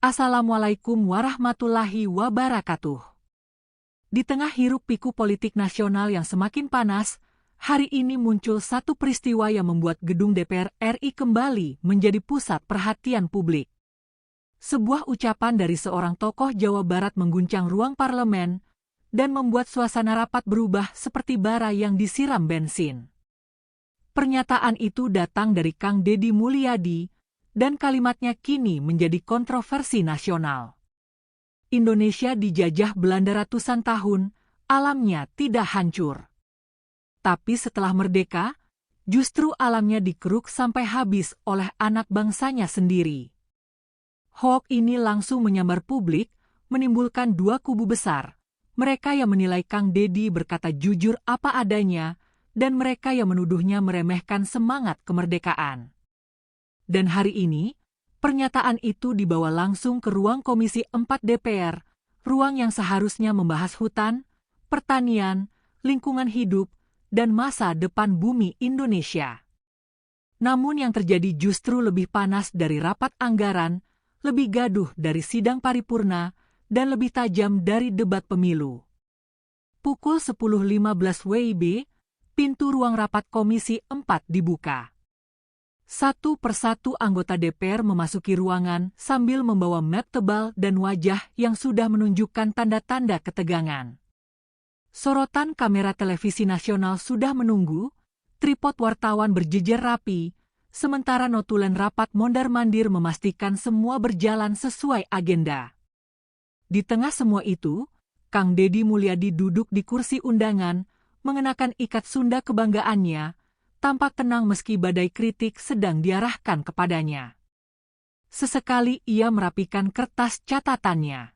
Assalamualaikum warahmatullahi wabarakatuh. Di tengah hiruk-pikuk politik nasional yang semakin panas, hari ini muncul satu peristiwa yang membuat gedung DPR RI kembali menjadi pusat perhatian publik. Sebuah ucapan dari seorang tokoh Jawa Barat mengguncang ruang parlemen dan membuat suasana rapat berubah seperti bara yang disiram bensin. Pernyataan itu datang dari Kang Deddy Mulyadi, dan kalimatnya kini menjadi kontroversi nasional. Indonesia dijajah Belanda ratusan tahun, alamnya tidak hancur. Tapi setelah merdeka, justru alamnya dikeruk sampai habis oleh anak bangsanya sendiri. Hoax ini langsung menyambar publik, menimbulkan dua kubu besar. Mereka yang menilai Kang Deddy berkata jujur apa adanya, dan mereka yang menuduhnya meremehkan semangat kemerdekaan. Dan hari ini, pernyataan itu dibawa langsung ke ruang Komisi 4 DPR, ruang yang seharusnya membahas hutan, pertanian, lingkungan hidup, dan masa depan bumi Indonesia. Namun yang terjadi justru lebih panas dari rapat anggaran, lebih gaduh dari sidang paripurna, dan lebih tajam dari debat pemilu. Pukul 10.15 WIB, pintu ruang rapat Komisi 4 dibuka. Satu persatu anggota DPR memasuki ruangan sambil membawa map tebal dan wajah yang sudah menunjukkan tanda-tanda ketegangan. Sorotan kamera televisi nasional sudah menunggu, tripod wartawan berjejer rapi, sementara notulen rapat mondar-mandir memastikan semua berjalan sesuai agenda. Di tengah semua itu, Kang Deddy Mulyadi duduk di kursi undangan, mengenakan ikat Sunda kebanggaannya, tampak tenang meski badai kritik sedang diarahkan kepadanya. Sesekali ia merapikan kertas catatannya.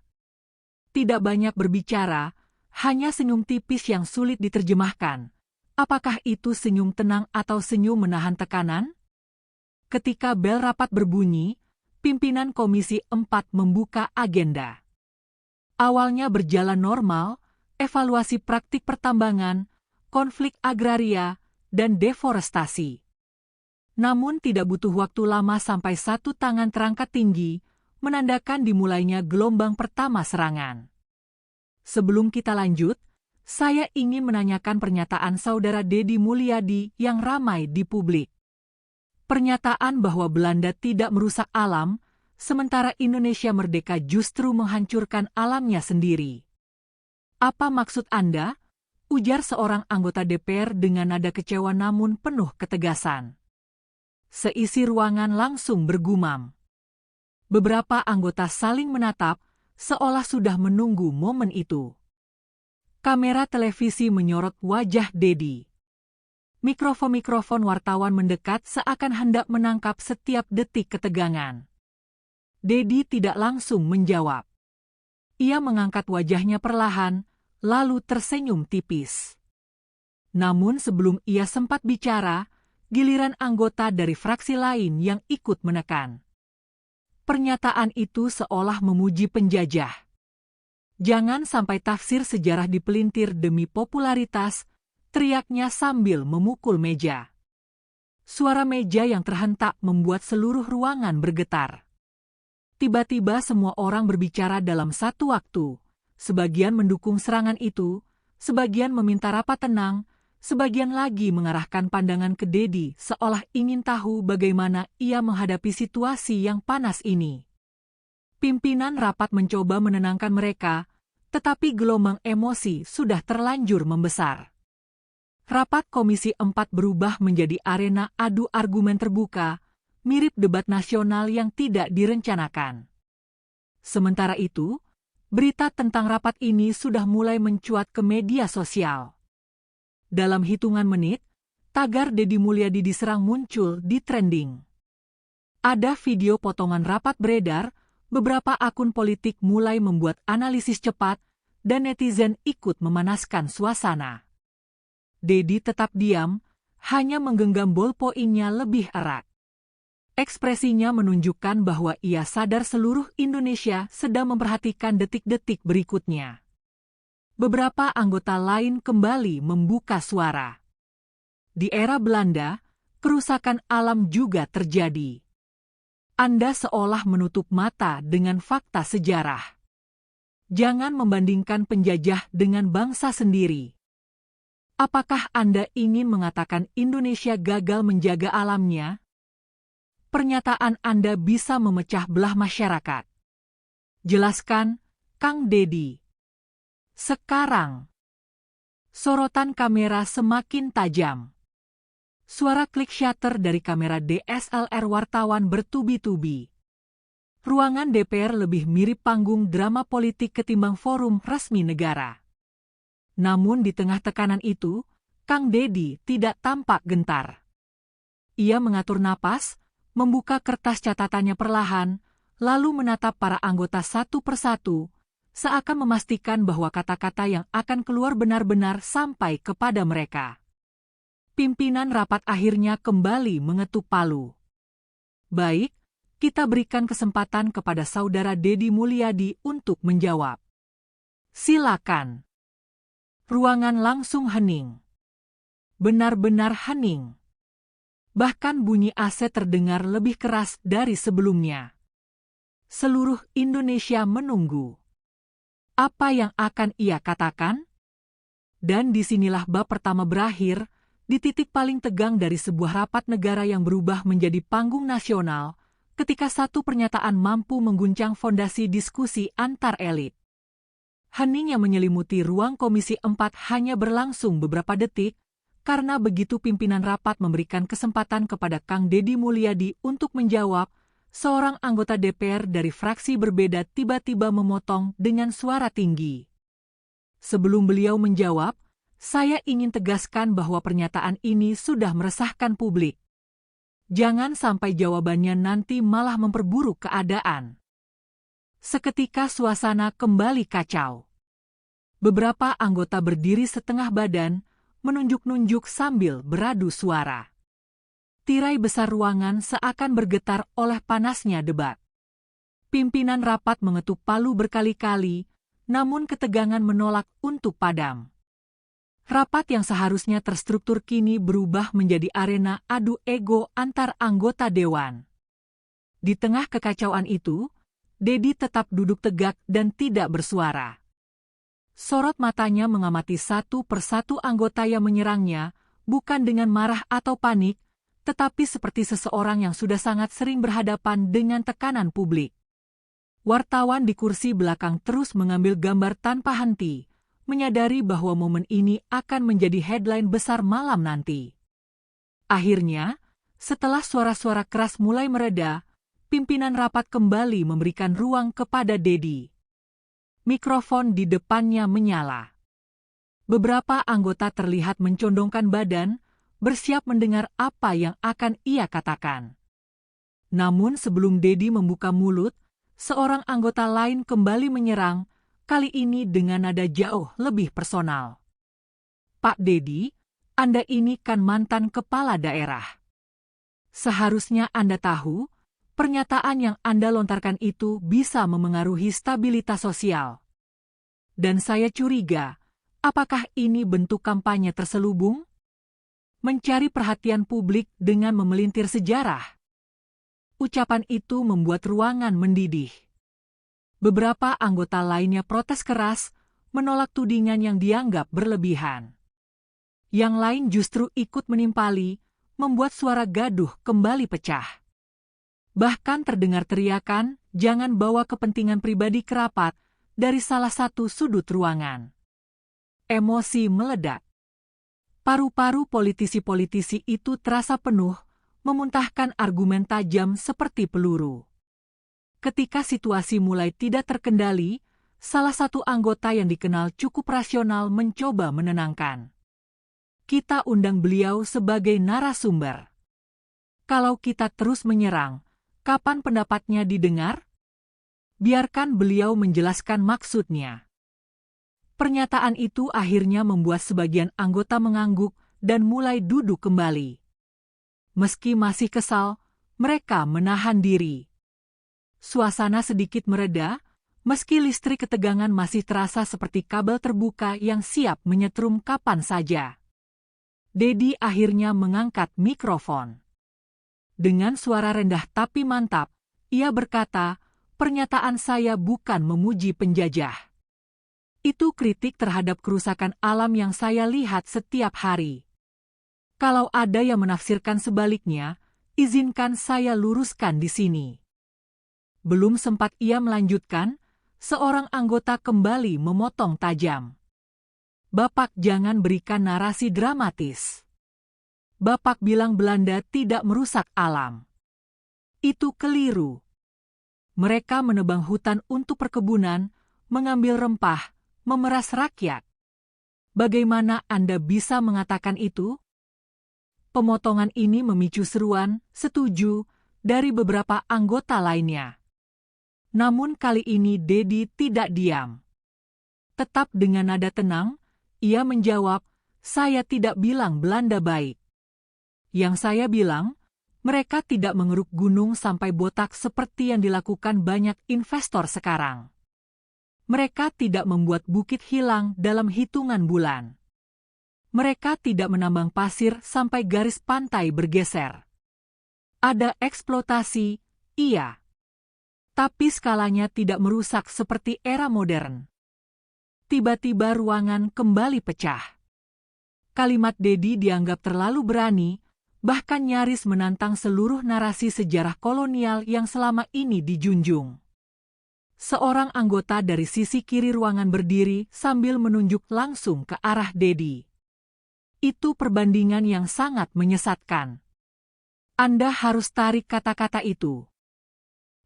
Tidak banyak berbicara, hanya senyum tipis yang sulit diterjemahkan. Apakah itu senyum tenang atau senyum menahan tekanan? Ketika bel rapat berbunyi, pimpinan Komisi 4 membuka agenda. Awalnya berjalan normal, evaluasi praktik pertambangan, konflik agraria, dan deforestasi. Namun tidak butuh waktu lama sampai satu tangan terangkat tinggi, menandakan dimulainya gelombang pertama serangan. Sebelum kita lanjut, saya ingin menanyakan pernyataan Saudara Deddy Mulyadi yang ramai di publik. Pernyataan bahwa Belanda tidak merusak alam, sementara Indonesia merdeka justru menghancurkan alamnya sendiri. Apa maksud Anda? Ujar seorang anggota DPR dengan nada kecewa namun penuh ketegasan. Seisi ruangan langsung bergumam. Beberapa anggota saling menatap, seolah sudah menunggu momen itu. Kamera televisi menyorot wajah Deddy. Mikrofon wartawan mendekat seakan hendak menangkap setiap detik ketegangan. Deddy tidak langsung menjawab. Ia mengangkat wajahnya perlahan, lalu tersenyum tipis. Namun sebelum ia sempat bicara, giliran anggota dari fraksi lain yang ikut menekan. Pernyataan itu seolah memuji penjajah. Jangan sampai tafsir sejarah dipelintir demi popularitas, teriaknya sambil memukul meja. Suara meja yang terhentak membuat seluruh ruangan bergetar. Tiba-tiba semua orang berbicara dalam satu waktu. Sebagian mendukung serangan itu, sebagian meminta rapat tenang, sebagian lagi mengarahkan pandangan ke Deddy seolah ingin tahu bagaimana ia menghadapi situasi yang panas ini. Pimpinan rapat mencoba menenangkan mereka, tetapi gelombang emosi sudah terlanjur membesar. Rapat Komisi 4 berubah menjadi arena adu argumen terbuka, mirip debat nasional yang tidak direncanakan. Sementara itu, berita tentang rapat ini sudah mulai mencuat ke media sosial. Dalam hitungan menit, tagar Deddy Mulyadi diserang muncul di trending. Ada video potongan rapat beredar, beberapa akun politik mulai membuat analisis cepat, dan netizen ikut memanaskan suasana. Deddy tetap diam, hanya menggenggam bolpoinnya lebih erat. Ekspresinya menunjukkan bahwa ia sadar seluruh Indonesia sedang memperhatikan detik-detik berikutnya. Beberapa anggota lain kembali membuka suara. Di era Belanda, kerusakan alam juga terjadi. Anda seolah menutup mata dengan fakta sejarah. Jangan membandingkan penjajah dengan bangsa sendiri. Apakah Anda ingin mengatakan Indonesia gagal menjaga alamnya? Pernyataan Anda bisa memecah belah masyarakat. Jelaskan, Kang Deddy. Sekarang, sorotan kamera semakin tajam. Suara klik shutter dari kamera DSLR wartawan bertubi-tubi. Ruangan DPR lebih mirip panggung drama politik ketimbang forum resmi negara. Namun di tengah tekanan itu, Kang Deddy tidak tampak gentar. Ia mengatur napas, membuka kertas catatannya perlahan, lalu menatap para anggota satu persatu, seakan memastikan bahwa kata-kata yang akan keluar benar-benar sampai kepada mereka. Pimpinan rapat akhirnya kembali mengetuk palu. Baik, kita berikan kesempatan kepada Saudara Deddy Mulyadi untuk menjawab. Silakan. Ruangan langsung hening. Benar-benar hening. Bahkan bunyi AC terdengar lebih keras dari sebelumnya. Seluruh Indonesia menunggu. Apa yang akan ia katakan? Dan disinilah bab pertama berakhir, di titik paling tegang dari sebuah rapat negara yang berubah menjadi panggung nasional, ketika satu pernyataan mampu mengguncang fondasi diskusi antar elit. Hening yang menyelimuti ruang Komisi 4 hanya berlangsung beberapa detik, karena begitu pimpinan rapat memberikan kesempatan kepada Kang Deddy Mulyadi untuk menjawab, seorang anggota DPR dari fraksi berbeda tiba-tiba memotong dengan suara tinggi. Sebelum beliau menjawab, saya ingin tegaskan bahwa pernyataan ini sudah meresahkan publik. Jangan sampai jawabannya nanti malah memperburuk keadaan. Seketika suasana kembali kacau. Beberapa anggota berdiri setengah badan, menunjuk-nunjuk sambil beradu suara. Tirai besar ruangan seakan bergetar oleh panasnya debat. Pimpinan rapat mengetuk palu berkali-kali, namun ketegangan menolak untuk padam. Rapat yang seharusnya terstruktur kini berubah menjadi arena adu ego antar anggota dewan. Di tengah kekacauan itu, Deddy tetap duduk tegak dan tidak bersuara. Sorot matanya mengamati satu persatu anggota yang menyerangnya, bukan dengan marah atau panik, tetapi seperti seseorang yang sudah sangat sering berhadapan dengan tekanan publik. Wartawan di kursi belakang terus mengambil gambar tanpa henti, menyadari bahwa momen ini akan menjadi headline besar malam nanti. Akhirnya, setelah suara-suara keras mulai mereda, pimpinan rapat kembali memberikan ruang kepada Deddy. Mikrofon di depannya menyala. Beberapa anggota terlihat mencondongkan badan, bersiap mendengar apa yang akan ia katakan. Namun sebelum Deddy membuka mulut, seorang anggota lain kembali menyerang, kali ini dengan nada jauh lebih personal. Pak Deddy, Anda ini kan mantan kepala daerah. Seharusnya Anda tahu, pernyataan yang Anda lontarkan itu bisa memengaruhi stabilitas sosial. Dan saya curiga, apakah ini bentuk kampanye terselubung? Mencari perhatian publik dengan memelintir sejarah. Ucapan itu membuat ruangan mendidih. Beberapa anggota lainnya protes keras, menolak tudingan yang dianggap berlebihan. Yang lain justru ikut menimpali, membuat suara gaduh kembali pecah. Bahkan terdengar teriakan, "Jangan bawa kepentingan pribadi ke rapat," dari salah satu sudut ruangan. Emosi meledak. Paru-paru politisi-politisi itu terasa penuh, memuntahkan argumen tajam seperti peluru. Ketika situasi mulai tidak terkendali, salah satu anggota yang dikenal cukup rasional mencoba menenangkan. Kita undang beliau sebagai narasumber. Kalau kita terus menyerang, kapan pendapatnya didengar? Biarkan beliau menjelaskan maksudnya. Pernyataan itu akhirnya membuat sebagian anggota mengangguk dan mulai duduk kembali. Meski masih kesal, mereka menahan diri. Suasana sedikit mereda, meski listrik ketegangan masih terasa seperti kabel terbuka yang siap menyetrum kapan saja. Deddy akhirnya mengangkat mikrofon. Dengan suara rendah tapi mantap, Ia berkata, pernyataan saya bukan memuji penjajah. Itu kritik terhadap kerusakan alam yang saya lihat setiap hari. Kalau ada yang menafsirkan sebaliknya, izinkan saya luruskan di sini. Belum sempat ia melanjutkan, seorang anggota kembali memotong tajam. Bapak jangan berikan narasi dramatis. Bapak bilang Belanda tidak merusak alam. Itu keliru. Mereka menebang hutan untuk perkebunan, mengambil rempah, memeras rakyat. Bagaimana Anda bisa mengatakan itu? Pemotongan ini memicu seruan, setuju, dari beberapa anggota lainnya. Namun kali ini Dedi tidak diam. Tetap dengan nada tenang, ia menjawab, saya tidak bilang Belanda baik. Yang saya bilang, mereka tidak mengeruk gunung sampai botak seperti yang dilakukan banyak investor sekarang. Mereka tidak membuat bukit hilang dalam hitungan bulan. Mereka tidak menambang pasir sampai garis pantai bergeser. Ada eksploitasi, iya. Tapi skalanya tidak merusak seperti era modern. Tiba-tiba ruangan kembali pecah. Kalimat Dedi dianggap terlalu berani, bahkan nyaris menantang seluruh narasi sejarah kolonial yang selama ini dijunjung. Seorang anggota dari sisi kiri ruangan berdiri sambil menunjuk langsung ke arah Dedi. Itu perbandingan yang sangat menyesatkan. Anda harus tarik kata-kata itu.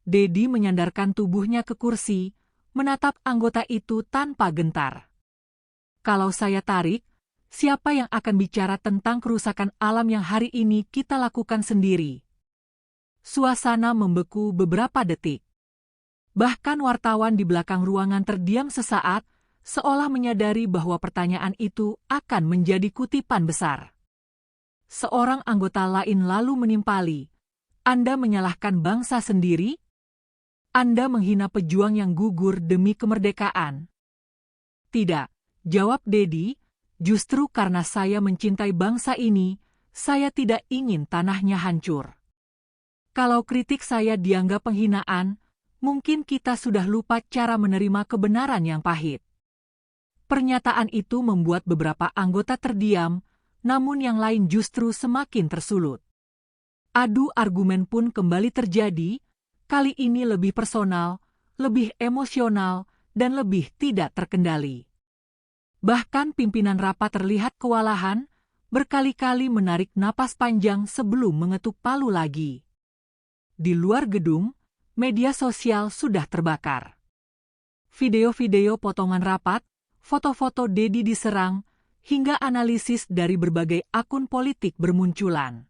Dedi menyandarkan tubuhnya ke kursi, menatap anggota itu tanpa gentar. Kalau saya tarik, siapa yang akan bicara tentang kerusakan alam yang hari ini kita lakukan sendiri? Suasana membeku beberapa detik. Bahkan wartawan di belakang ruangan terdiam sesaat, seolah menyadari bahwa pertanyaan itu akan menjadi kutipan besar. Seorang anggota lain lalu menimpali, Anda menyalahkan bangsa sendiri? Anda menghina pejuang yang gugur demi kemerdekaan. Tidak, jawab Dedi, justru karena saya mencintai bangsa ini, saya tidak ingin tanahnya hancur. Kalau kritik saya dianggap penghinaan, mungkin kita sudah lupa cara menerima kebenaran yang pahit. Pernyataan itu membuat beberapa anggota terdiam, namun yang lain justru semakin tersulut. Adu argumen pun kembali terjadi, kali ini lebih personal, lebih emosional, dan lebih tidak terkendali. Bahkan pimpinan rapat terlihat kewalahan, berkali-kali menarik napas panjang sebelum mengetuk palu lagi. Di luar gedung, media sosial sudah terbakar. Video-video potongan rapat, foto-foto Dedi diserang, hingga analisis dari berbagai akun politik bermunculan.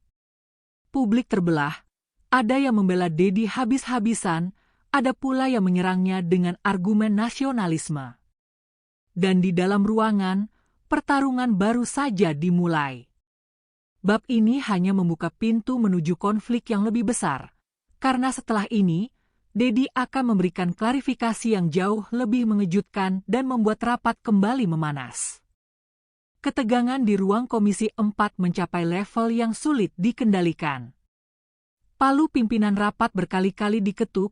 Publik terbelah, ada yang membela Dedi habis-habisan, ada pula yang menyerangnya dengan argumen nasionalisme. Dan di dalam ruangan, pertarungan baru saja dimulai. Bab ini hanya membuka pintu menuju konflik yang lebih besar, karena setelah ini, Dedi akan memberikan klarifikasi yang jauh lebih mengejutkan dan membuat rapat kembali memanas. Ketegangan di ruang Komisi 4 mencapai level yang sulit dikendalikan. Palu pimpinan rapat berkali-kali diketuk,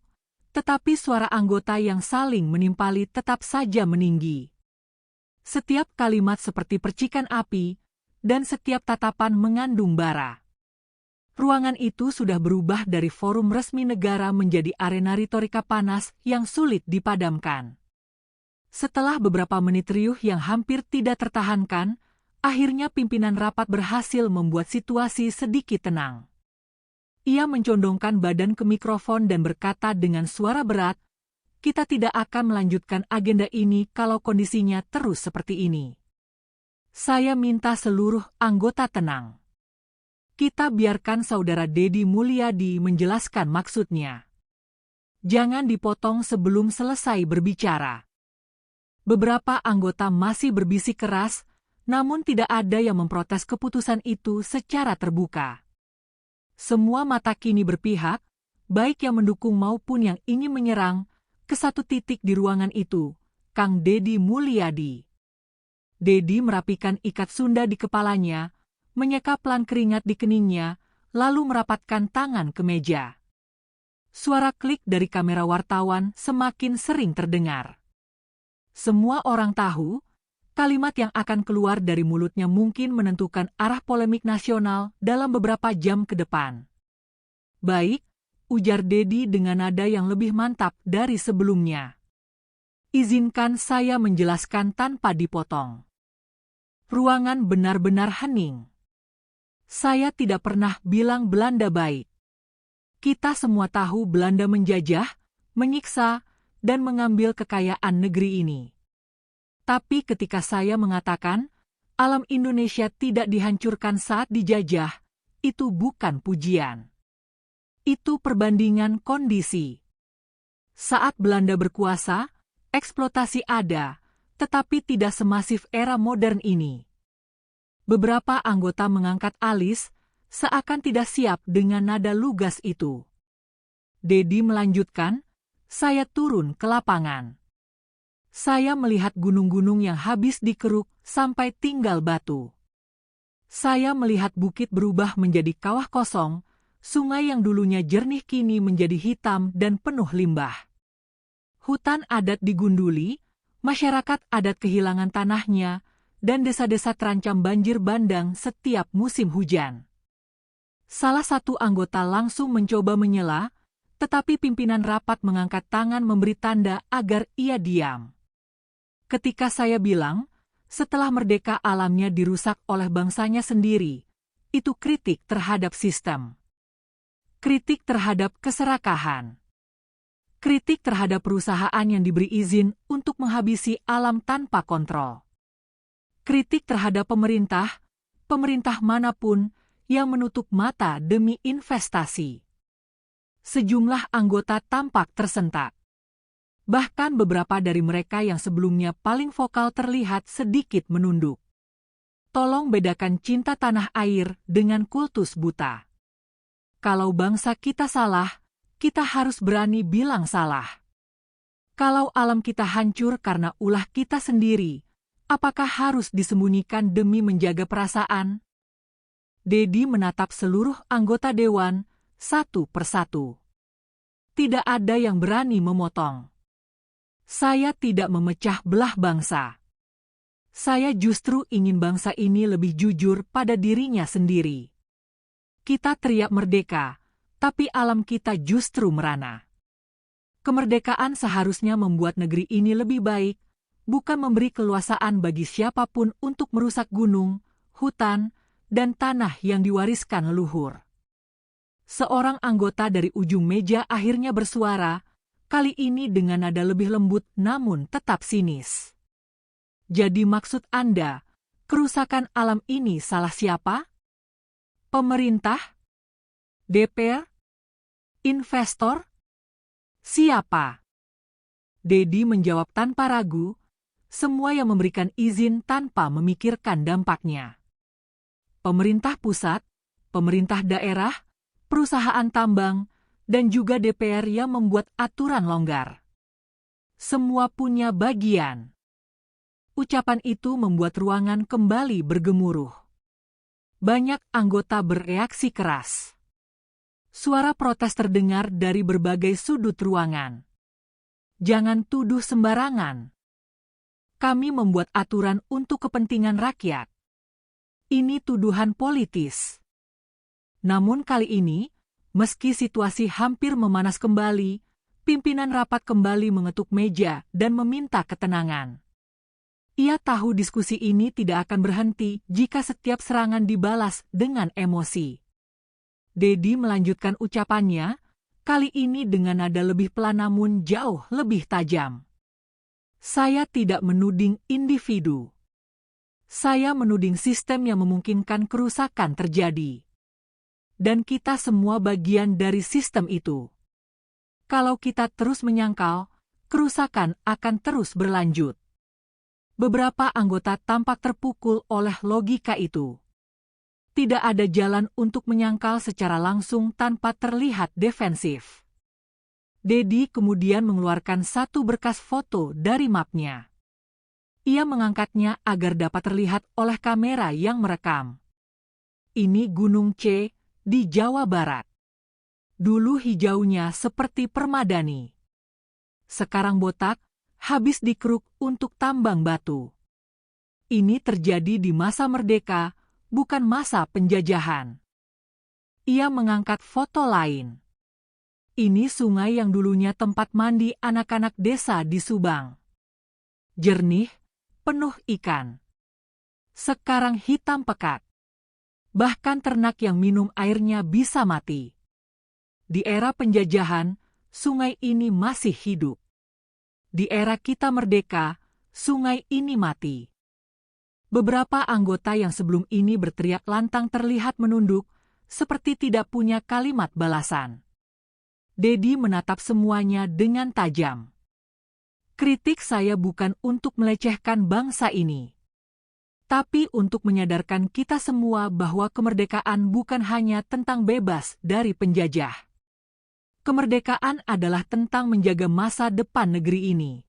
tetapi suara anggota yang saling menimpali tetap saja meninggi. Setiap kalimat seperti percikan api, dan setiap tatapan mengandung bara. Ruangan itu sudah berubah dari forum resmi negara menjadi arena retorika panas yang sulit dipadamkan. Setelah beberapa menit riuh yang hampir tidak tertahankan, akhirnya pimpinan rapat berhasil membuat situasi sedikit tenang. Ia mencondongkan badan ke mikrofon dan berkata dengan suara berat, kita tidak akan melanjutkan agenda ini kalau kondisinya terus seperti ini. Saya minta seluruh anggota tenang. Kita biarkan Saudara Dedi Mulyadi menjelaskan maksudnya. Jangan dipotong sebelum selesai berbicara. Beberapa anggota masih berbisik keras, namun tidak ada yang memprotes keputusan itu secara terbuka. Semua mata kini berpihak, baik yang mendukung maupun yang ingin menyerang, ke satu titik di ruangan itu, Kang Dedi Mulyadi. Dedi merapikan ikat Sunda di kepalanya, menyeka pelan keringat di keningnya, lalu merapatkan tangan ke meja. Suara klik dari kamera wartawan semakin sering terdengar. Semua orang tahu, kalimat yang akan keluar dari mulutnya mungkin menentukan arah polemik nasional dalam beberapa jam ke depan. Baik, ujar Dedi dengan nada yang lebih mantap dari sebelumnya. Izinkan saya menjelaskan tanpa dipotong. Ruangan benar-benar hening. Saya tidak pernah bilang Belanda baik. Kita semua tahu Belanda menjajah, menyiksa, dan mengambil kekayaan negeri ini. Tapi ketika saya mengatakan, alam Indonesia tidak dihancurkan saat dijajah, itu bukan pujian. Itu perbandingan kondisi. Saat Belanda berkuasa, eksploitasi ada, tetapi tidak semasif era modern ini. Beberapa anggota mengangkat alis, seakan tidak siap dengan nada lugas itu. Dedi melanjutkan, saya turun ke lapangan. Saya melihat gunung-gunung yang habis dikeruk sampai tinggal batu. Saya melihat bukit berubah menjadi kawah kosong, sungai yang dulunya jernih kini menjadi hitam dan penuh limbah. Hutan adat digunduli, masyarakat adat kehilangan tanahnya, dan desa-desa terancam banjir bandang setiap musim hujan. Salah satu anggota langsung mencoba menyela, tetapi pimpinan rapat mengangkat tangan memberi tanda agar ia diam. Ketika saya bilang, setelah merdeka alamnya dirusak oleh bangsanya sendiri, itu kritik terhadap sistem. Kritik terhadap keserakahan. Kritik terhadap perusahaan yang diberi izin untuk menghabisi alam tanpa kontrol. Kritik terhadap pemerintah manapun, yang menutup mata demi investasi. Sejumlah anggota tampak tersentak. Bahkan beberapa dari mereka yang sebelumnya paling vokal terlihat sedikit menunduk. Tolong bedakan cinta tanah air dengan kultus buta. Kalau bangsa kita salah, kita harus berani bilang salah. Kalau alam kita hancur karena ulah kita sendiri, apakah harus disembunyikan demi menjaga perasaan? Dedi menatap seluruh anggota dewan, satu persatu. Tidak ada yang berani memotong. Saya tidak memecah belah bangsa. Saya justru ingin bangsa ini lebih jujur pada dirinya sendiri. Kita teriak merdeka, tapi alam kita justru merana. Kemerdekaan seharusnya membuat negeri ini lebih baik, bukan memberi keleluasaan bagi siapapun untuk merusak gunung, hutan, dan tanah yang diwariskan leluhur. Seorang anggota dari ujung meja akhirnya bersuara, kali ini dengan nada lebih lembut namun tetap sinis. Jadi maksud Anda, kerusakan alam ini salah siapa? Pemerintah? DPR? Investor? Siapa? Dedi menjawab tanpa ragu, semua yang memberikan izin tanpa memikirkan dampaknya. Pemerintah pusat, pemerintah daerah, perusahaan tambang, dan juga DPR yang membuat aturan longgar. Semua punya bagian. Ucapan itu membuat ruangan kembali bergemuruh. Banyak anggota bereaksi keras. Suara protes terdengar dari berbagai sudut ruangan. Jangan tuduh sembarangan. Kami membuat aturan untuk kepentingan rakyat. Ini tuduhan politis. Namun kali ini, meski situasi hampir memanas kembali, pimpinan rapat kembali mengetuk meja dan meminta ketenangan. Ia tahu diskusi ini tidak akan berhenti jika setiap serangan dibalas dengan emosi. Dedi melanjutkan ucapannya, kali ini dengan nada lebih pelan namun jauh lebih tajam. Saya tidak menuding individu. Saya menuding sistem yang memungkinkan kerusakan terjadi. Dan kita semua bagian dari sistem itu. Kalau kita terus menyangkal, kerusakan akan terus berlanjut. Beberapa anggota tampak terpukul oleh logika itu. Tidak ada jalan untuk menyangkal secara langsung tanpa terlihat defensif. Dedi kemudian mengeluarkan satu berkas foto dari mapnya. Ia mengangkatnya agar dapat terlihat oleh kamera yang merekam. Ini Gunung C di Jawa Barat. Dulu hijaunya seperti permadani. Sekarang botak, habis dikeruk untuk tambang batu. Ini terjadi di masa merdeka, bukan masa penjajahan. Ia mengangkat foto lain. Ini sungai yang dulunya tempat mandi anak-anak desa di Subang. Jernih, penuh ikan. Sekarang hitam pekat. Bahkan ternak yang minum airnya bisa mati. Di era penjajahan, sungai ini masih hidup. Di era kita merdeka, sungai ini mati. Beberapa anggota yang sebelum ini berteriak lantang terlihat menunduk, seperti tidak punya kalimat balasan. Dedi menatap semuanya dengan tajam. Kritik saya bukan untuk melecehkan bangsa ini, tapi untuk menyadarkan kita semua bahwa kemerdekaan bukan hanya tentang bebas dari penjajah. Kemerdekaan adalah tentang menjaga masa depan negeri ini.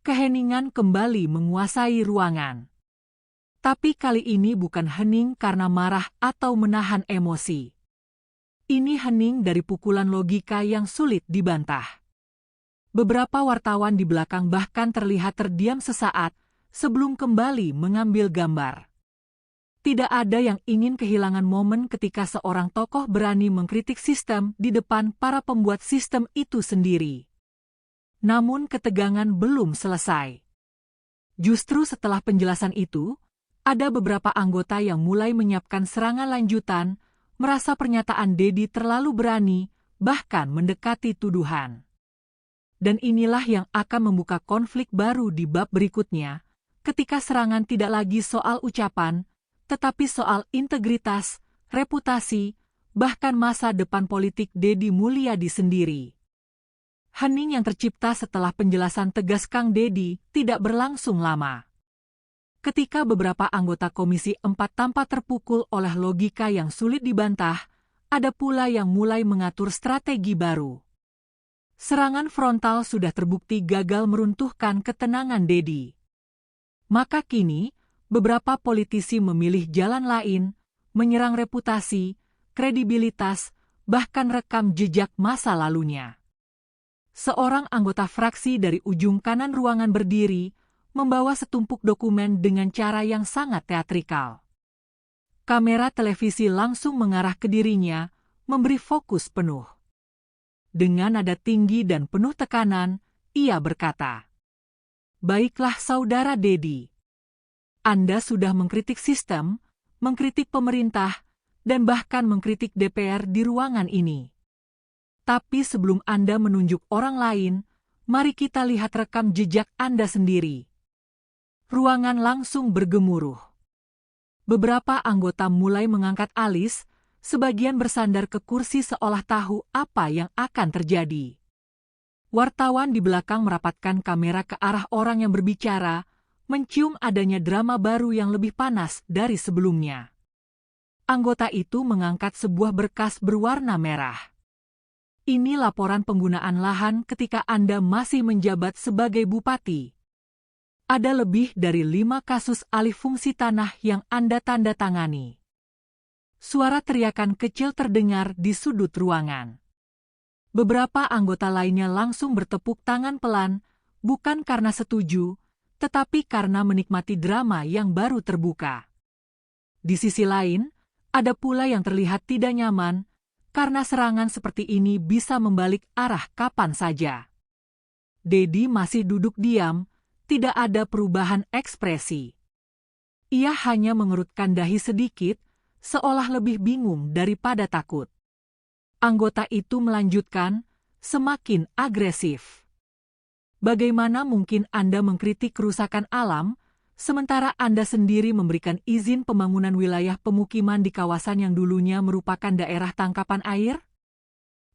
Keheningan kembali menguasai ruangan. Tapi kali ini bukan hening karena marah atau menahan emosi. Ini hening dari pukulan logika yang sulit dibantah. Beberapa wartawan di belakang bahkan terlihat terdiam sesaat sebelum kembali mengambil gambar. Tidak ada yang ingin kehilangan momen ketika seorang tokoh berani mengkritik sistem di depan para pembuat sistem itu sendiri. Namun ketegangan belum selesai. Justru setelah penjelasan itu, ada beberapa anggota yang mulai menyiapkan serangan lanjutan, merasa pernyataan Dedi terlalu berani, bahkan mendekati tuduhan. Dan inilah yang akan membuka konflik baru di bab berikutnya, ketika serangan tidak lagi soal ucapan, tetapi soal integritas, reputasi, bahkan masa depan politik Dedi Mulyadi sendiri. Hening yang tercipta setelah penjelasan tegas Kang Dedi tidak berlangsung lama. Ketika beberapa anggota Komisi 4 tampak terpukul oleh logika yang sulit dibantah, ada pula yang mulai mengatur strategi baru. Serangan frontal sudah terbukti gagal meruntuhkan ketenangan Dedi. Maka kini, beberapa politisi memilih jalan lain, menyerang reputasi, kredibilitas, bahkan rekam jejak masa lalunya. Seorang anggota fraksi dari ujung kanan ruangan berdiri, membawa setumpuk dokumen dengan cara yang sangat teatrikal. Kamera televisi langsung mengarah ke dirinya, memberi fokus penuh. Dengan nada tinggi dan penuh tekanan, ia berkata, "Baiklah saudara Dedi. Anda sudah mengkritik sistem, mengkritik pemerintah, dan bahkan mengkritik DPR di ruangan ini. Tapi sebelum Anda menunjuk orang lain, mari kita lihat rekam jejak Anda sendiri." Ruangan langsung bergemuruh. Beberapa anggota mulai mengangkat alis, sebagian bersandar ke kursi seolah tahu apa yang akan terjadi. Wartawan di belakang merapatkan kamera ke arah orang yang berbicara, mencium adanya drama baru yang lebih panas dari sebelumnya. Anggota itu mengangkat sebuah berkas berwarna merah. Ini laporan penggunaan lahan ketika Anda masih menjabat sebagai bupati. Ada lebih dari 5 kasus alih fungsi tanah yang Anda tanda tangani. Suara teriakan kecil terdengar di sudut ruangan. Beberapa anggota lainnya langsung bertepuk tangan pelan, bukan karena setuju, tetapi karena menikmati drama yang baru terbuka. Di sisi lain, ada pula yang terlihat tidak nyaman, karena serangan seperti ini bisa membalik arah kapan saja. Dedi masih duduk diam, tidak ada perubahan ekspresi. Ia hanya mengerutkan dahi sedikit, seolah lebih bingung daripada takut. Anggota itu melanjutkan, semakin agresif. Bagaimana mungkin Anda mengkritik kerusakan alam, sementara Anda sendiri memberikan izin pembangunan wilayah pemukiman di kawasan yang dulunya merupakan daerah tangkapan air?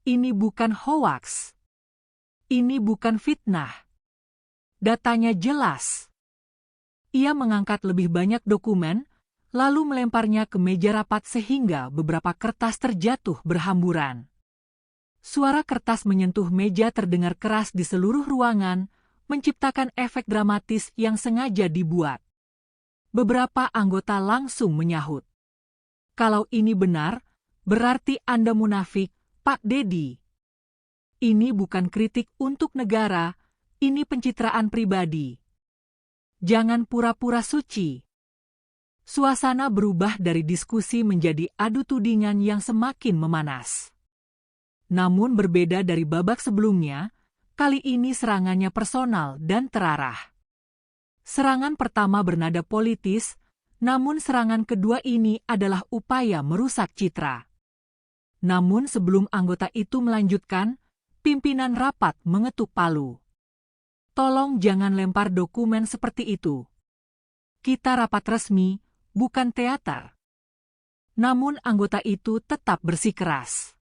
Ini bukan hoaks. Ini bukan fitnah. Datanya jelas. Ia mengangkat lebih banyak dokumen, lalu melemparnya ke meja rapat sehingga beberapa kertas terjatuh berhamburan. Suara kertas menyentuh meja terdengar keras di seluruh ruangan, menciptakan efek dramatis yang sengaja dibuat. Beberapa anggota langsung menyahut. Kalau ini benar, berarti Anda munafik, Pak Dedi. Ini bukan kritik untuk negara, ini pencitraan pribadi. Jangan pura-pura suci. Suasana berubah dari diskusi menjadi adu tudingan yang semakin memanas. Namun berbeda dari babak sebelumnya, kali ini serangannya personal dan terarah. Serangan pertama bernada politis, namun serangan kedua ini adalah upaya merusak citra. Namun sebelum anggota itu melanjutkan, pimpinan rapat mengetuk palu. Tolong jangan lempar dokumen seperti itu. Kita rapat resmi, bukan teater. Namun anggota itu tetap bersikeras.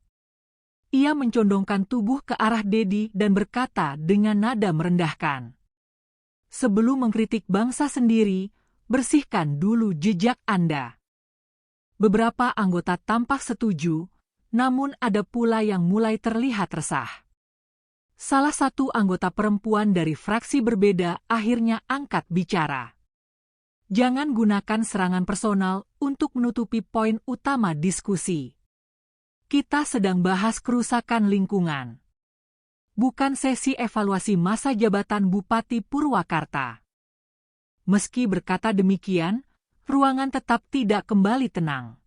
Ia mencondongkan tubuh ke arah Dedi dan berkata dengan nada merendahkan. Sebelum mengkritik bangsa sendiri, bersihkan dulu jejak Anda. Beberapa anggota tampak setuju, namun ada pula yang mulai terlihat resah. Salah satu anggota perempuan dari fraksi berbeda akhirnya angkat bicara. Jangan gunakan serangan personal untuk menutupi poin utama diskusi. Kita sedang bahas kerusakan lingkungan. Bukan sesi evaluasi masa jabatan Bupati Purwakarta. Meski berkata demikian, ruangan tetap tidak kembali tenang.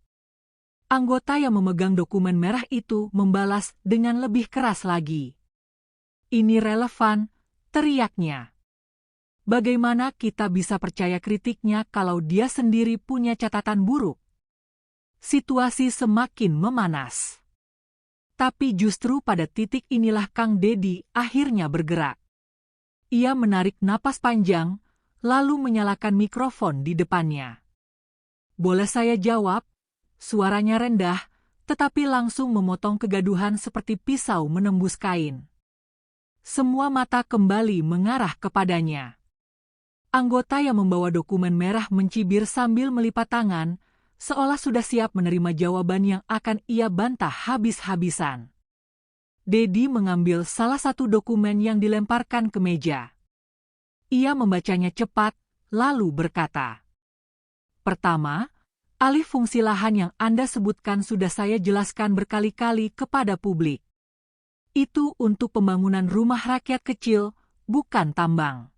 Anggota yang memegang dokumen merah itu membalas dengan lebih keras lagi. Ini relevan, teriaknya. Bagaimana kita bisa percaya kritiknya kalau dia sendiri punya catatan buruk? Situasi semakin memanas. Tapi justru pada titik inilah Kang Dedi akhirnya bergerak. Ia menarik napas panjang, lalu menyalakan mikrofon di depannya. Boleh saya jawab? Suaranya rendah, tetapi langsung memotong kegaduhan seperti pisau menembus kain. Semua mata kembali mengarah kepadanya. Anggota yang membawa dokumen merah mencibir sambil melipat tangan, seolah sudah siap menerima jawaban yang akan ia bantah habis-habisan. Dedi mengambil salah satu dokumen yang dilemparkan ke meja. Ia membacanya cepat, lalu berkata, "Pertama, alih fungsi lahan yang Anda sebutkan sudah saya jelaskan berkali-kali kepada publik. Itu untuk pembangunan rumah rakyat kecil, bukan tambang.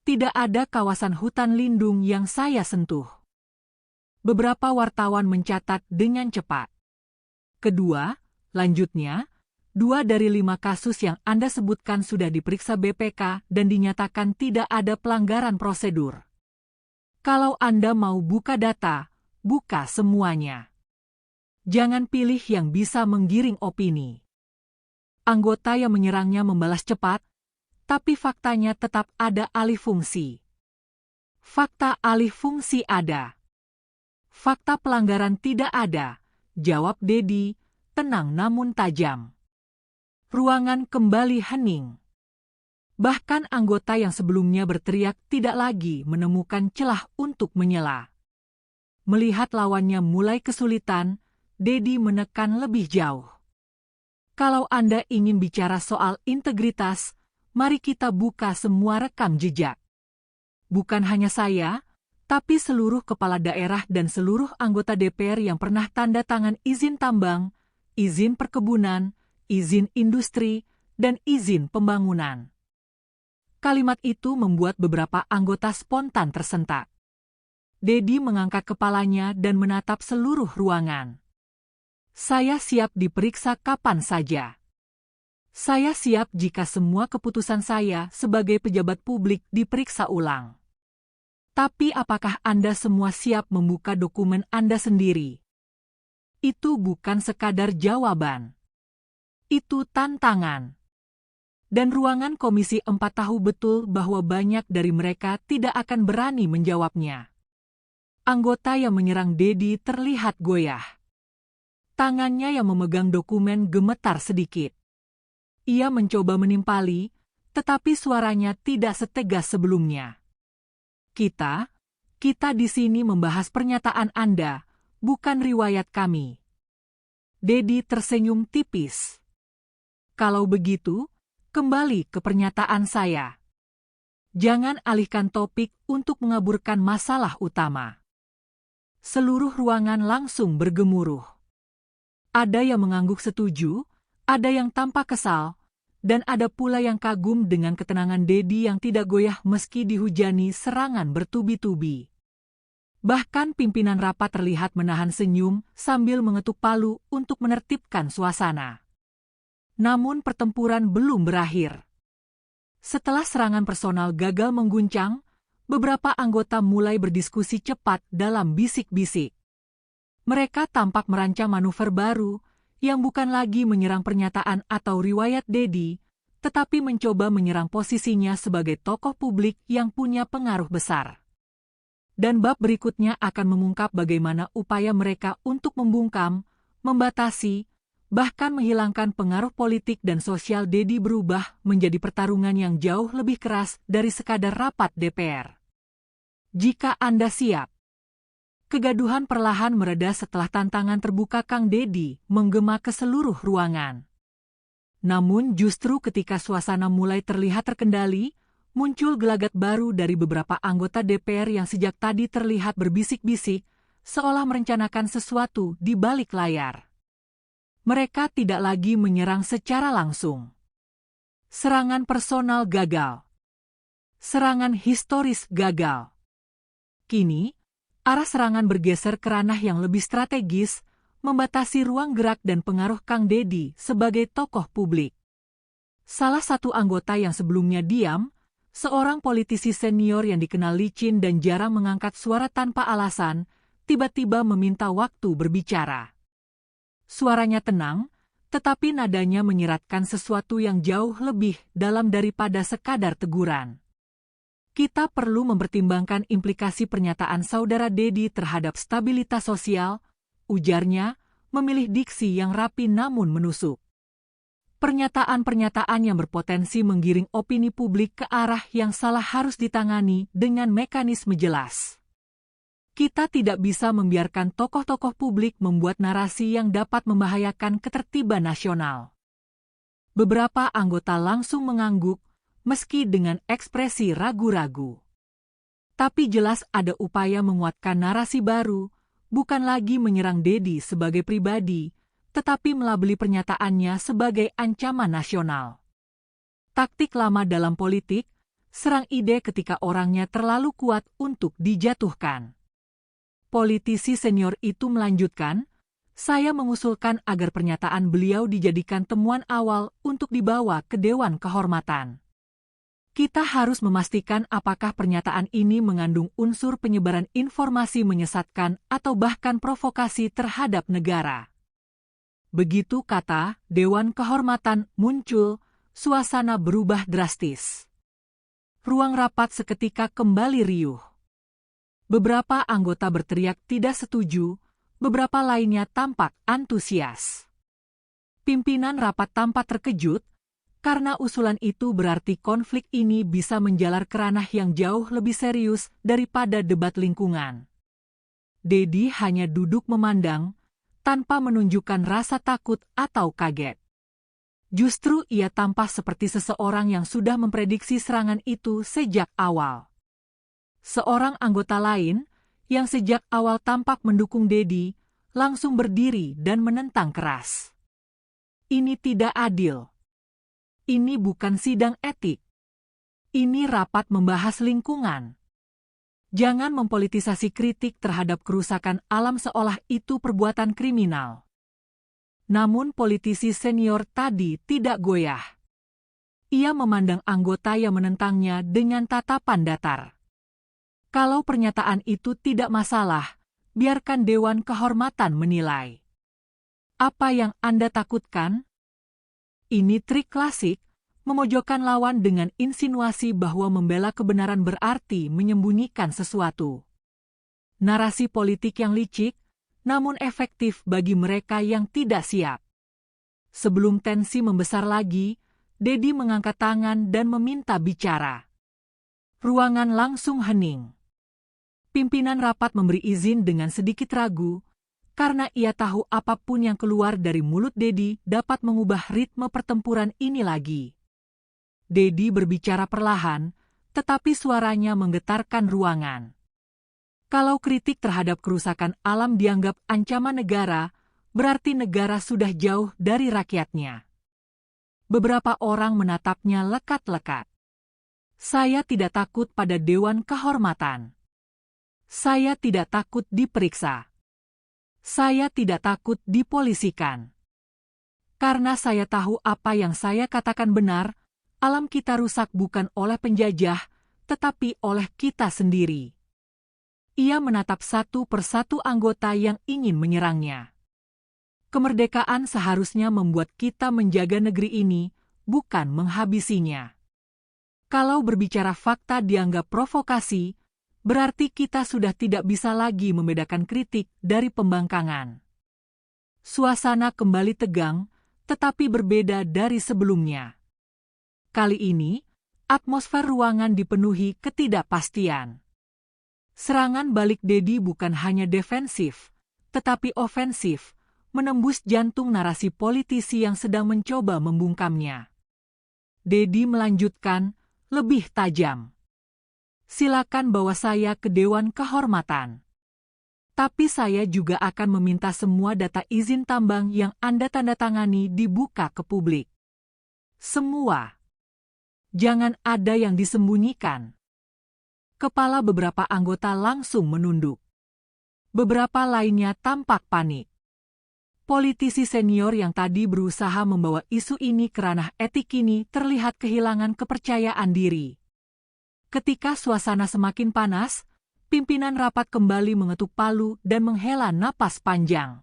Tidak ada kawasan hutan lindung yang saya sentuh." Beberapa wartawan mencatat dengan cepat. Kedua, lanjutnya, 2 dari 5 kasus yang Anda sebutkan sudah diperiksa BPK dan dinyatakan tidak ada pelanggaran prosedur. Kalau Anda mau buka data, buka semuanya. Jangan pilih yang bisa menggiring opini. Anggota yang menyerangnya membalas cepat, tapi faktanya tetap ada alih fungsi. Fakta alih fungsi ada. Fakta pelanggaran tidak ada, jawab Dedi, tenang namun tajam. Ruangan kembali hening. Bahkan anggota yang sebelumnya berteriak tidak lagi menemukan celah untuk menyela. Melihat lawannya mulai kesulitan, Dedi menekan lebih jauh. Kalau Anda ingin bicara soal integritas, mari kita buka semua rekam jejak. Bukan hanya saya, tapi seluruh kepala daerah dan seluruh anggota DPR yang pernah tanda tangan izin tambang, izin perkebunan, izin industri, dan izin pembangunan. Kalimat itu membuat beberapa anggota spontan tersentak. Dedi mengangkat kepalanya dan menatap seluruh ruangan. Saya siap diperiksa kapan saja. Saya siap jika semua keputusan saya sebagai pejabat publik diperiksa ulang. Tapi apakah Anda semua siap membuka dokumen Anda sendiri? Itu bukan sekadar jawaban. Itu tantangan. Dan ruangan Komisi 4 tahu betul bahwa banyak dari mereka tidak akan berani menjawabnya. Anggota yang menyerang Dedi terlihat goyah. Tangannya yang memegang dokumen gemetar sedikit. Ia mencoba menimpali, tetapi suaranya tidak setegas sebelumnya. Kita di sini membahas pernyataan Anda, bukan riwayat kami. Dedi tersenyum tipis. Kalau begitu, kembali ke pernyataan saya. Jangan alihkan topik untuk mengaburkan masalah utama. Seluruh ruangan langsung bergemuruh. Ada yang mengangguk setuju, ada yang tampak kesal, dan ada pula yang kagum dengan ketenangan Dedi yang tidak goyah meski dihujani serangan bertubi-tubi. Bahkan pimpinan rapat terlihat menahan senyum sambil mengetuk palu untuk menertibkan suasana. Namun pertempuran belum berakhir. Setelah serangan personal gagal mengguncang, beberapa anggota mulai berdiskusi cepat dalam bisik-bisik. Mereka tampak merancang manuver baru yang bukan lagi menyerang pernyataan atau riwayat Dedi, tetapi mencoba menyerang posisinya sebagai tokoh publik yang punya pengaruh besar. Dan bab berikutnya akan mengungkap bagaimana upaya mereka untuk membungkam, membatasi, bahkan menghilangkan pengaruh politik dan sosial Dedi berubah menjadi pertarungan yang jauh lebih keras dari sekadar rapat DPR. Jika Anda siap. Kegaduhan perlahan mereda setelah tantangan terbuka Kang Dedi menggema ke seluruh ruangan. Namun justru ketika suasana mulai terlihat terkendali, muncul gelagat baru dari beberapa anggota DPR yang sejak tadi terlihat berbisik-bisik, seolah merencanakan sesuatu di balik layar. Mereka tidak lagi menyerang secara langsung. Serangan personal gagal. Serangan historis gagal. Kini, arah serangan bergeser ke ranah yang lebih strategis, membatasi ruang gerak dan pengaruh Kang Dedi sebagai tokoh publik. Salah satu anggota yang sebelumnya diam, seorang politisi senior yang dikenal licin dan jarang mengangkat suara tanpa alasan, tiba-tiba meminta waktu berbicara. Suaranya tenang, tetapi nadanya menyiratkan sesuatu yang jauh lebih dalam daripada sekadar teguran. Kita perlu mempertimbangkan implikasi pernyataan saudara Dedi terhadap stabilitas sosial, ujarnya, memilih diksi yang rapi namun menusuk. Pernyataan-pernyataan yang berpotensi menggiring opini publik ke arah yang salah harus ditangani dengan mekanisme jelas. Kita tidak bisa membiarkan tokoh-tokoh publik membuat narasi yang dapat membahayakan ketertiban nasional. Beberapa anggota langsung mengangguk, meski dengan ekspresi ragu-ragu. Tapi jelas ada upaya menguatkan narasi baru, bukan lagi menyerang Dedi sebagai pribadi, tetapi melabeli pernyataannya sebagai ancaman nasional. Taktik lama dalam politik, serang ide ketika orangnya terlalu kuat untuk dijatuhkan. Politisi senior itu melanjutkan, saya mengusulkan agar pernyataan beliau dijadikan temuan awal untuk dibawa ke Dewan Kehormatan. Kita harus memastikan apakah pernyataan ini mengandung unsur penyebaran informasi menyesatkan atau bahkan provokasi terhadap negara. Begitu kata Dewan Kehormatan muncul, suasana berubah drastis. Ruang rapat seketika kembali riuh. Beberapa anggota berteriak tidak setuju, beberapa lainnya tampak antusias. Pimpinan rapat tampak terkejut, karena usulan itu berarti konflik ini bisa menjalar ke ranah yang jauh lebih serius daripada debat lingkungan. Dedi hanya duduk memandang, tanpa menunjukkan rasa takut atau kaget. Justru ia tampak seperti seseorang yang sudah memprediksi serangan itu sejak awal. Seorang anggota lain, yang sejak awal tampak mendukung Dedi, langsung berdiri dan menentang keras. Ini tidak adil. Ini bukan sidang etik. Ini rapat membahas lingkungan. Jangan mempolitisasi kritik terhadap kerusakan alam seolah itu perbuatan kriminal. Namun politisi senior tadi tidak goyah. Ia memandang anggota yang menentangnya dengan tatapan datar. Kalau pernyataan itu tidak masalah, biarkan Dewan Kehormatan menilai. Apa yang Anda takutkan? Ini trik klasik, memojokkan lawan dengan insinuasi bahwa membela kebenaran berarti menyembunyikan sesuatu. Narasi politik yang licik, namun efektif bagi mereka yang tidak siap. Sebelum tensi membesar lagi, Dedi mengangkat tangan dan meminta bicara. Ruangan langsung hening. Pimpinan rapat memberi izin dengan sedikit ragu, karena ia tahu apapun yang keluar dari mulut Dedi dapat mengubah ritme pertempuran ini lagi. Dedi berbicara perlahan, tetapi suaranya menggetarkan ruangan. Kalau kritik terhadap kerusakan alam dianggap ancaman negara, berarti negara sudah jauh dari rakyatnya. Beberapa orang menatapnya lekat-lekat. Saya tidak takut pada Dewan Kehormatan. Saya tidak takut diperiksa. Saya tidak takut dipolisikan. Karena saya tahu apa yang saya katakan benar, alam kita rusak bukan oleh penjajah, tetapi oleh kita sendiri. Ia menatap satu persatu anggota yang ingin menyerangnya. Kemerdekaan seharusnya membuat kita menjaga negeri ini, bukan menghabisinya. Kalau berbicara fakta dianggap provokasi, berarti kita sudah tidak bisa lagi membedakan kritik dari pembangkangan. Suasana kembali tegang, tetapi berbeda dari sebelumnya. Kali ini, atmosfer ruangan dipenuhi ketidakpastian. Serangan balik Dedi bukan hanya defensif, tetapi ofensif, menembus jantung narasi politisi yang sedang mencoba membungkamnya. Dedi melanjutkan, lebih tajam. Silakan bawa saya ke Dewan Kehormatan. Tapi saya juga akan meminta semua data izin tambang yang Anda tandatangani dibuka ke publik. Semua. Jangan ada yang disembunyikan. Kepala beberapa anggota langsung menunduk. Beberapa lainnya tampak panik. Politisi senior yang tadi berusaha membawa isu ini ke ranah etik kini terlihat kehilangan kepercayaan diri. Ketika suasana semakin panas, pimpinan rapat kembali mengetuk palu dan menghela napas panjang.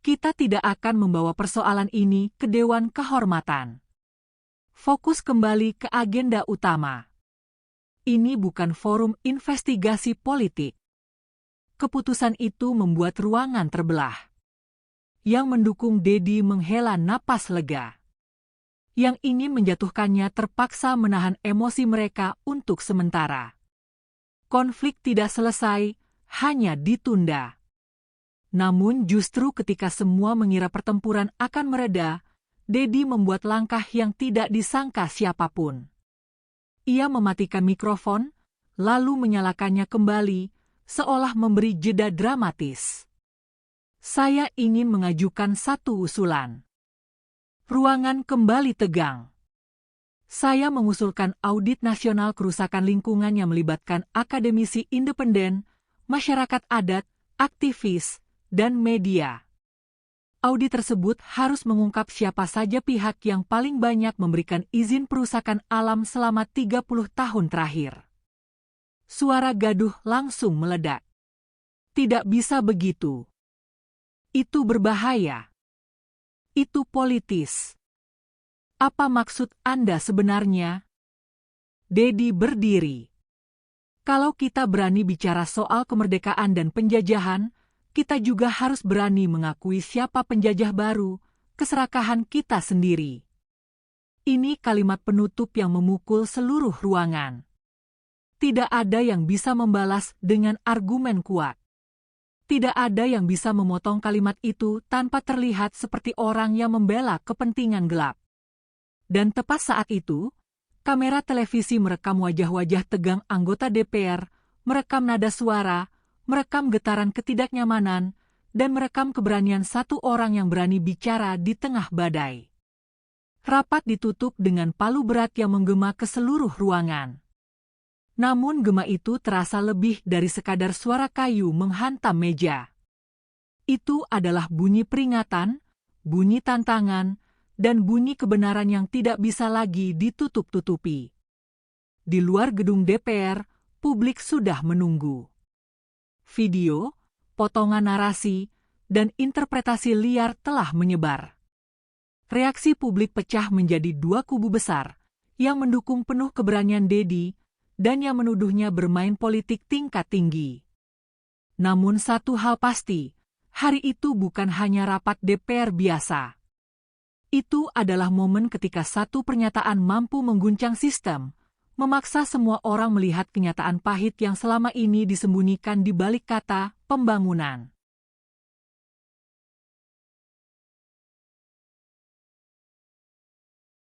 Kita tidak akan membawa persoalan ini ke Dewan Kehormatan. Fokus kembali ke agenda utama. Ini bukan forum investigasi politik. Keputusan itu membuat ruangan terbelah. Yang mendukung Dedi menghela napas lega. Yang ingin menjatuhkannya terpaksa menahan emosi mereka untuk sementara. Konflik tidak selesai, hanya ditunda. Namun justru ketika semua mengira pertempuran akan mereda, Dedi membuat langkah yang tidak disangka siapapun. Ia mematikan mikrofon, lalu menyalakannya kembali, seolah memberi jeda dramatis. Saya ingin mengajukan satu usulan. Ruangan kembali tegang. Saya mengusulkan audit nasional kerusakan lingkungan yang melibatkan akademisi independen, masyarakat adat, aktivis, dan media. Audit tersebut harus mengungkap siapa saja pihak yang paling banyak memberikan izin perusakan alam selama 30 tahun terakhir. Suara gaduh langsung meledak. Tidak bisa begitu. Itu berbahaya. Itu politis. Apa maksud Anda sebenarnya? Dedi berdiri. Kalau kita berani bicara soal kemerdekaan dan penjajahan, kita juga harus berani mengakui siapa penjajah baru, keserakahan kita sendiri. Ini kalimat penutup yang memukul seluruh ruangan. Tidak ada yang bisa membalas dengan argumen kuat. Tidak ada yang bisa memotong kalimat itu tanpa terlihat seperti orang yang membela kepentingan gelap. Dan tepat saat itu, kamera televisi merekam wajah-wajah tegang anggota DPR, merekam nada suara, merekam getaran ketidaknyamanan, dan merekam keberanian satu orang yang berani bicara di tengah badai. Rapat ditutup dengan palu berat yang menggema ke seluruh ruangan. Namun gema itu terasa lebih dari sekadar suara kayu menghantam meja. Itu adalah bunyi peringatan, bunyi tantangan, dan bunyi kebenaran yang tidak bisa lagi ditutup-tutupi. Di luar gedung DPR, publik sudah menunggu. Video, potongan narasi, dan interpretasi liar telah menyebar. Reaksi publik pecah menjadi dua kubu besar, yang mendukung penuh keberanian Dedi, dan yang menuduhnya bermain politik tingkat tinggi. Namun satu hal pasti, hari itu bukan hanya rapat DPR biasa. Itu adalah momen ketika satu pernyataan mampu mengguncang sistem, memaksa semua orang melihat kenyataan pahit yang selama ini disembunyikan di balik kata pembangunan.